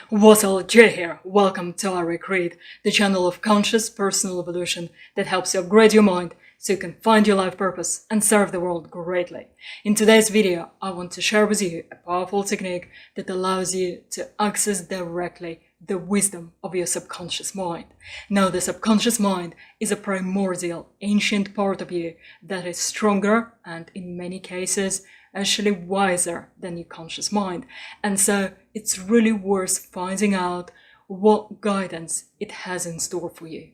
What's all, Jay here. Welcome to our Recreate, the channel of conscious personal evolution that helps you upgrade your mind so you can find your life purpose and serve the world greatly. In today's video, I want to share with you a powerful technique that allows you to access directly the wisdom of your subconscious mind. Now, the subconscious mind is a primordial, ancient part of you that is stronger and, in many cases, actually wiser than your conscious mind. And so it's really worth finding out what guidance it has in store for you.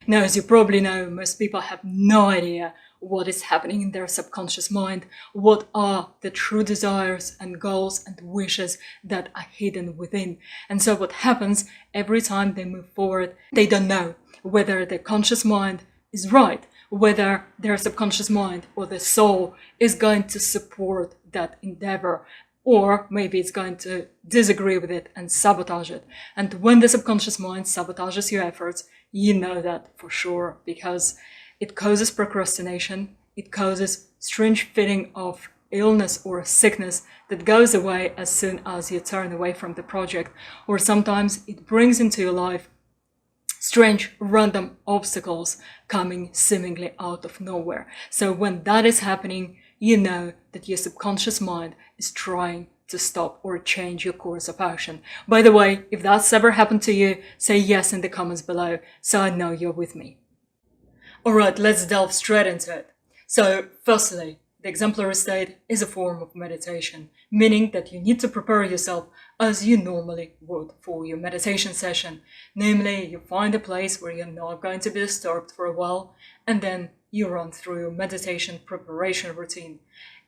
Now, as you probably know, most people have no idea what is happening in their subconscious mind, what are the true desires and goals and wishes that are hidden within. And so what happens every time they move forward, they don't know whether their conscious mind is right, whether their subconscious mind or the soul is going to support that endeavor, or maybe it's going to disagree with it and sabotage it. And when the subconscious mind sabotages your efforts, you know that for sure, because it causes procrastination, it causes strange feeling of illness or sickness that goes away as soon as you turn away from the project, or sometimes it brings into your life strange random obstacles coming seemingly out of nowhere. So when that is happening, you know that your subconscious mind is trying to stop or change your course of action. By the way, if that's ever happened to you, say yes in the comments below so I know you're with me. Alright, let's delve straight into it. So firstly, the exemplary state is a form of meditation, meaning that you need to prepare yourself as you normally would for your meditation session. Namely, you find a place where you're not going to be disturbed for a while, and then you run through your meditation preparation routine.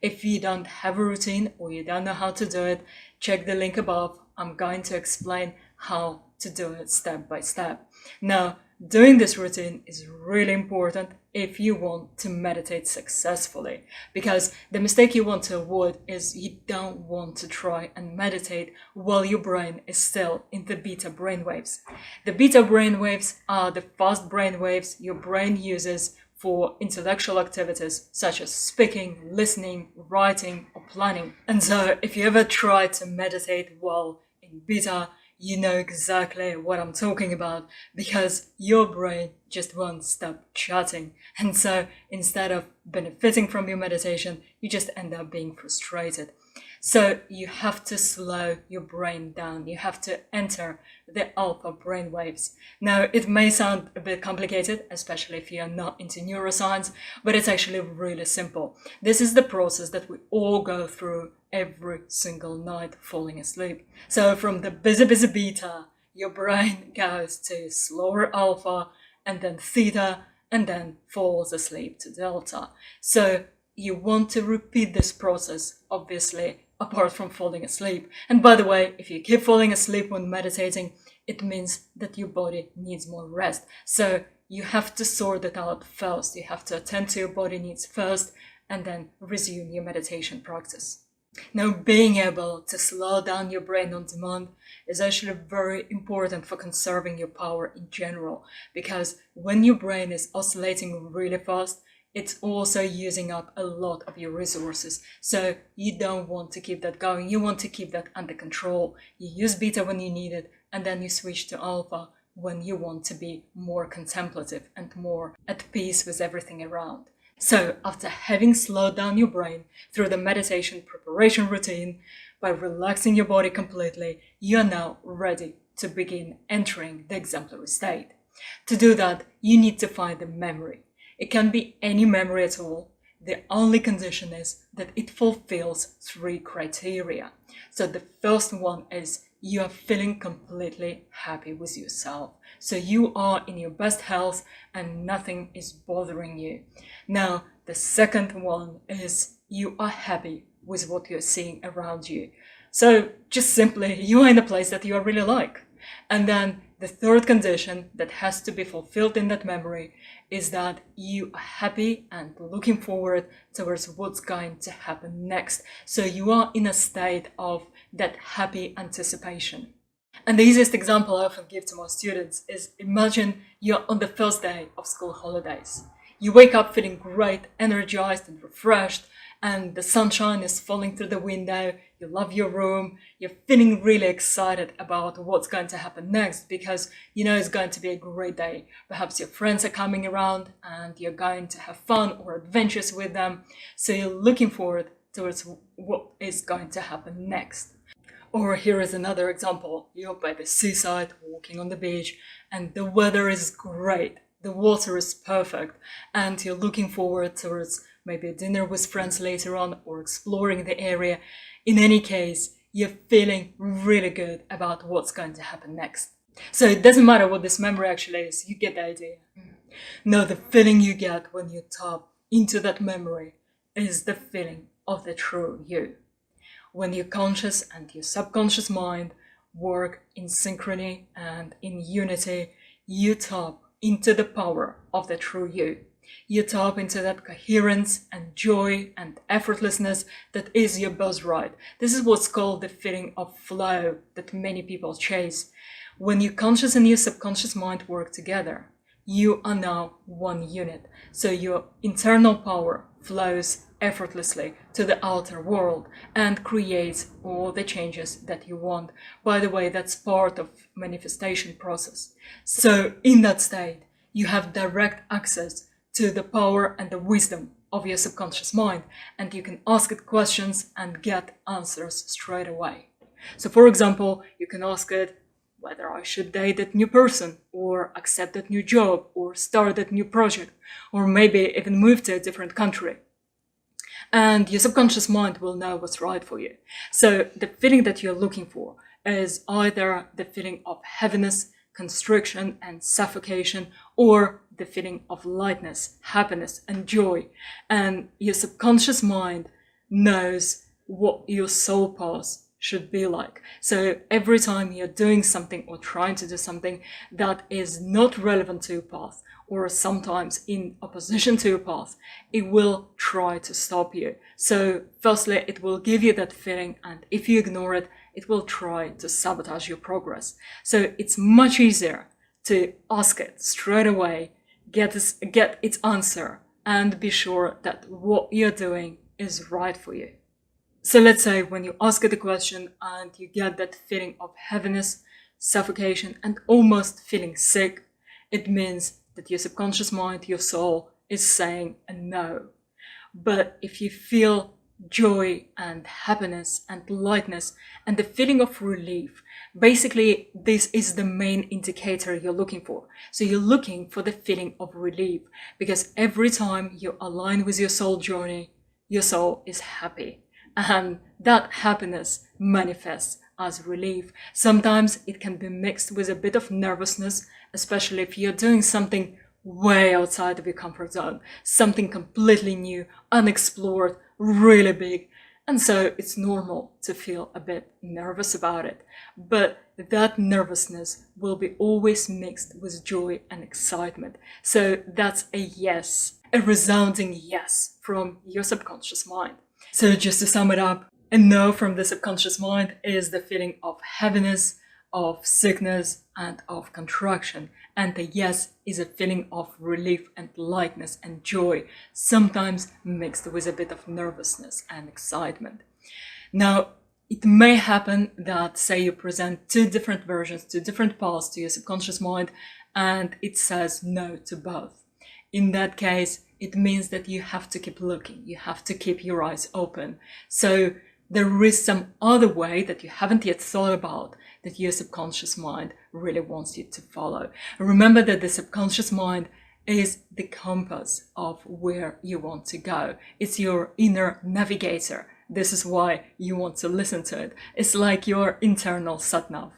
If you don't have a routine or you don't know how to do it, check the link above. I'm going to explain how to do it step by step. Now, doing this routine is really important if you want to meditate successfully, because the mistake you want to avoid is you don't want to try and meditate while your brain is still in the beta brainwaves. The beta brainwaves are the fast brainwaves your brain uses for intellectual activities such as speaking, listening, writing, or planning. And so if you ever try to meditate while in beta, you know exactly what I'm talking about, because your brain just won't stop chatting. And so instead of benefiting from your meditation, you just end up being frustrated. So you have to slow your brain down. You have to enter the alpha brain waves. Now, it may sound a bit complicated, especially if you're not into neuroscience, but it's actually really simple. This is the process that we all go through every single night falling asleep. So from the busy beta, your brain goes to slower alpha and then theta and then falls asleep to delta. So you want to repeat this process, obviously, apart from falling asleep. And by the way, if you keep falling asleep when meditating, it means that your body needs more rest. So you have to sort it out first. You have to attend to your body needs first and then resume your meditation practice. Now, being able to slow down your brain on demand is actually very important for conserving your power in general, because when your brain is oscillating really fast, it's also using up a lot of your resources. So you don't want to keep that going. You want to keep that under control. You use beta when you need it, and then you switch to alpha when you want to be more contemplative and more at peace with everything around. So after having slowed down your brain through the meditation preparation routine, by relaxing your body completely, you are now ready to begin entering the exemplary state. To do that, you need to find a memory. It can be any memory at all. The only condition is that it fulfills 3 criteria. So the first one is you are feeling completely happy with yourself. So you are in your best health and nothing is bothering you. Now, the second one is you are happy with what you're seeing around you. So just simply, you are in a place that you really like. And then the third condition that has to be fulfilled in that memory is that you are happy and looking forward towards what's going to happen next. So you are in a state of that happy anticipation. And the easiest example I often give to my students is, imagine you're on the first day of school holidays. You wake up feeling great, energized and refreshed, and the sunshine is falling through the window, you love your room, you're feeling really excited about what's going to happen next because you know it's going to be a great day. Perhaps your friends are coming around and you're going to have fun or adventures with them, so you're looking forward towards what is going to happen next. Or here is another example. You're by the seaside, walking on the beach, and the weather is great. The water is perfect, and you're looking forward towards maybe a dinner with friends later on or exploring the area. In any case, you're feeling really good about what's going to happen next. So it doesn't matter what this memory actually is, you get the idea. No, the feeling you get when you tap into that memory is the feeling of the true you. When your conscious and your subconscious mind work in synchrony and in unity, you tap into the power of the true you. You tap into that coherence and joy and effortlessness that is your birthright. This is what's called the feeling of flow that many people chase. When your conscious and your subconscious mind work together, you are now one unit. So your internal power flows effortlessly to the outer world and creates all the changes that you want. By the way, that's part of manifestation process. So in that state, you have direct access to the power and the wisdom of your subconscious mind, and you can ask it questions and get answers straight away. So for example, you can ask it whether I should date that new person, or accept that new job, or start that new project, or maybe even move to a different country. And your subconscious mind will know what's right for you. So the feeling that you're looking for is either the feeling of heaviness, constriction, and suffocation, or the feeling of lightness, happiness, and joy. And your subconscious mind knows what your soul path should be like. So every time you're doing something or trying to do something that is not relevant to your path, or sometimes in opposition to your path, it will try to stop you. So firstly, it will give you that feeling, and if you ignore it, it will try to sabotage your progress. So it's much easier to ask it straight away, get its answer, and be sure that what you're doing is right for you. So let's say when you ask it a question and you get that feeling of heaviness, suffocation, and almost feeling sick, it means that your subconscious mind, your soul, is saying a no. But if you feel joy and happiness and lightness and the feeling of relief, basically this is the main indicator you're looking for. So you're looking for the feeling of relief, because every time you align with your soul journey, your soul is happy. And that happiness manifests as relief. Sometimes it can be mixed with a bit of nervousness, especially if you're doing something way outside of your comfort zone, something completely new, unexplored, really big. And so it's normal to feel a bit nervous about it. But that nervousness will be always mixed with joy and excitement. So that's a yes, a resounding yes from your subconscious mind. So just to sum it up, a no from the subconscious mind is the feeling of heaviness, of sickness, and of contraction. And a yes is a feeling of relief and lightness and joy, sometimes mixed with a bit of nervousness and excitement. Now, it may happen that, say, you present two different versions, two different paths to your subconscious mind, and it says no to both. In that case, it means that you have to keep looking. You have to keep your eyes open. So there is some other way that you haven't yet thought about that your subconscious mind really wants you to follow. Remember that the subconscious mind is the compass of where you want to go. It's your inner navigator. This is why you want to listen to it. It's like your internal sat-nav.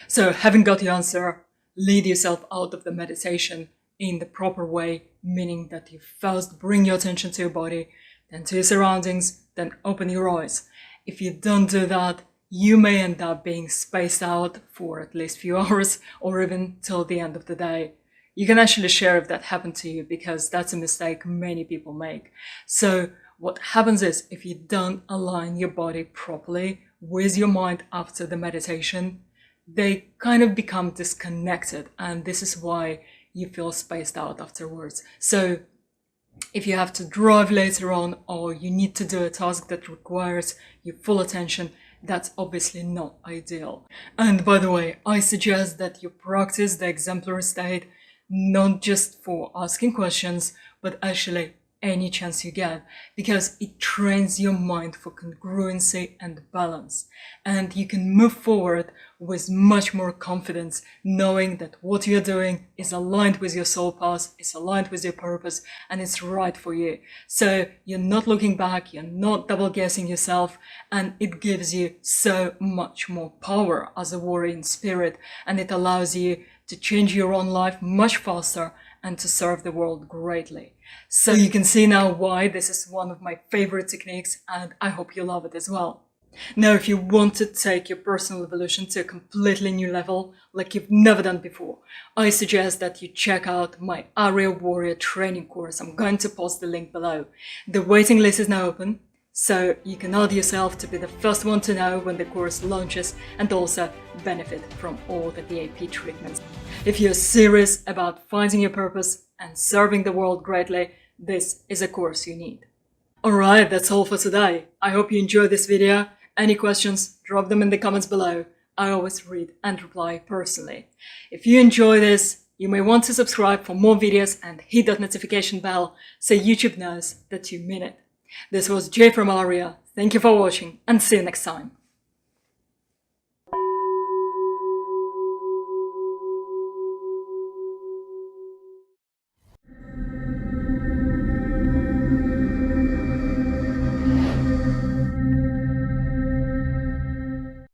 So having got the answer, lead yourself out of the meditation in the proper way, meaning that you first bring your attention to your body, then to your surroundings, then open your eyes. If you don't do that, you may end up being spaced out for at least a few hours or even till the end of the day. You can actually share if that happened to you, because that's a mistake many people make. So what happens is, if you don't align your body properly with your mind after the meditation, they kind of become disconnected, and this is why you feel spaced out afterwards. So If you have to drive later on or you need to do a task that requires your full attention, that's obviously not ideal. And by the way, I suggest that you practice the exemplary state not just for asking questions, but actually any chance you get, because it trains your mind for congruency and balance. And you can move forward with much more confidence, knowing that what you're doing is aligned with your soul path, is aligned with your purpose, and it's right for you. So you're not looking back, you're not double guessing yourself, and it gives you so much more power as a warrior in spirit, and it allows you to change your own life much faster and to serve the world greatly. So you can see now why this is one of my favorite techniques, and I hope you love it as well. Now, if you want to take your personal evolution to a completely new level, like you've never done before, I suggest that you check out my Area Warrior training course. I'm going to post the link below. The waiting list is now open, so you can add yourself to be the first one to know when the course launches and also benefit from all the VIP treatments. If you're serious about finding your purpose and serving the world greatly, this is a course you need. Alright, that's all for today. I hope you enjoyed this video. Any questions, drop them in the comments below. I always read and reply personally. If you enjoy this, you may want to subscribe for more videos and hit that notification bell so YouTube knows that you mean it. This was Jay from Aria. Thank you for watching and see you next time.